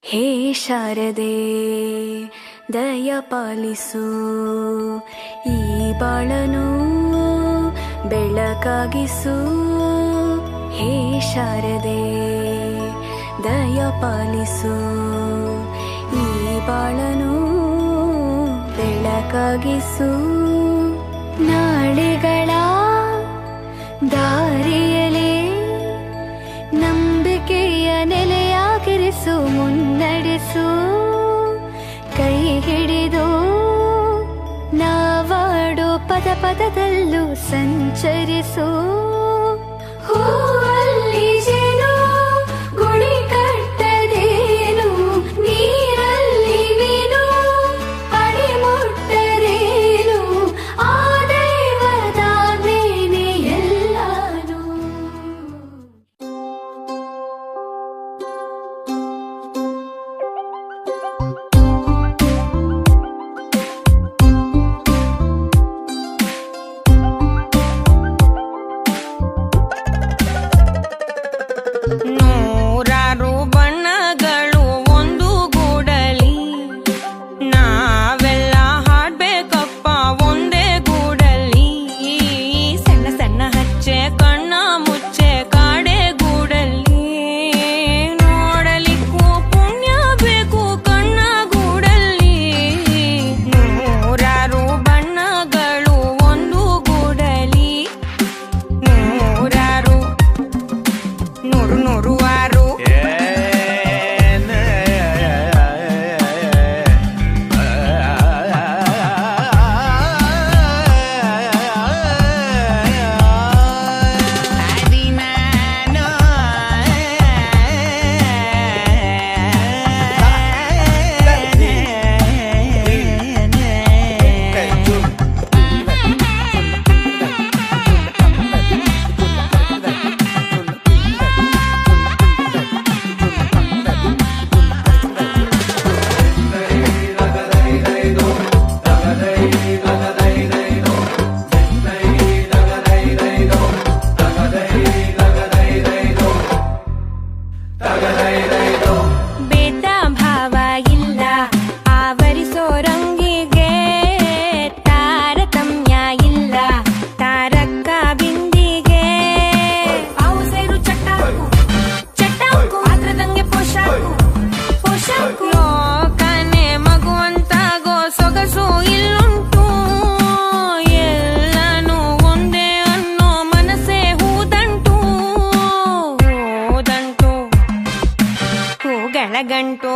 ಹೇ ಶಾರದೆ ದಯ ಪಾಲಿಸು, ಈ ಬಾಳನು ಬೆಳಕಾಗಿಸು. ಹೇ ಶಾರದೆ ದಯ ಪಾಲಿಸು, ಈ ಬಾಳನು ಬೆಳಕಾಗಿಸು. ನಾಳೆಗಳ ದಾರಿಯಲೇ ನಂಬಿಕೆಯ ನೆಲೆಯಾಗಿರಿಸು, ಮುನ್ನಡೆಸು. ಕೈ ಹಿಡಿದು ನಾವಾಡೋ ಪದ ಪದದಲ್ಲೂ ಸಂಚರಿಸು. ಹೂವಲ್ಲಿ ಜೇನು ಗುಡಿ ಕಟ್ಟದೇನು, ನೀರಲ್ಲಿ ಮೀನು ಅಡಿ ಮುಟ್ಟರೇನು, ಆ ದೈವದ ಮೇನೆ ಎಲ್ಲಾನು. ನೂರಾರು ಬಣ್ಣಗಳು ಒಂದು ಗೂಡಲಿ, ನಾವೆಲ್ಲ ಹಾಡ್ಬೇಕಪ್ಪ ಒಂದೇ ಗೂಡಲಿ. ಸಣ್ಣ ಸಣ್ಣ ಹಚ್ಚೆ ಕಣ್ಣ ಮುಚ್ಚೆ ಕಾಡೆ ಗೂಡಲಿ, ನೋಡಲಿಕ್ಕೂ ಪುಣ್ಯ ಬೇಕು ಕಣ್ಣ ಗೂಡಲಿ. ನೂರಾರು ಬಣ್ಣಗಳು ಒಂದು ಗೂಡಲಿ, ನೂರಾರು ನೂರು ನೂರು ಆರು. ಭೇದ ಭಾವ ಇಲ್ಲ ಆವರಿಸೋ ರಂಗಿಗೆ, ತಾರತಮ್ಯ ಇಲ್ಲ ತಾರಕ್ಕ ಬಿಂದಿಗೆ. ಅವು ಸೇರು ಚಟ್ಟಾಕು ಚಟ್ಟಾಕು, ಪಾತ್ರದಂಗೆ ಪೋಷಾಕು ಪೋಷಾಕು. ಲೋಕನೆ ಮಗುವಂತಾಗೋ ಸೊಗಸು ಇಲ್ಲುಂಟು, ಎಲ್ಲನೂ ಒಂದೇ ಅನ್ನೋ ಮನಸ್ಸೇ ಹೂದಂಟು. ಹೂದಂಟು ಹೂಗಳ ಗಂಟು.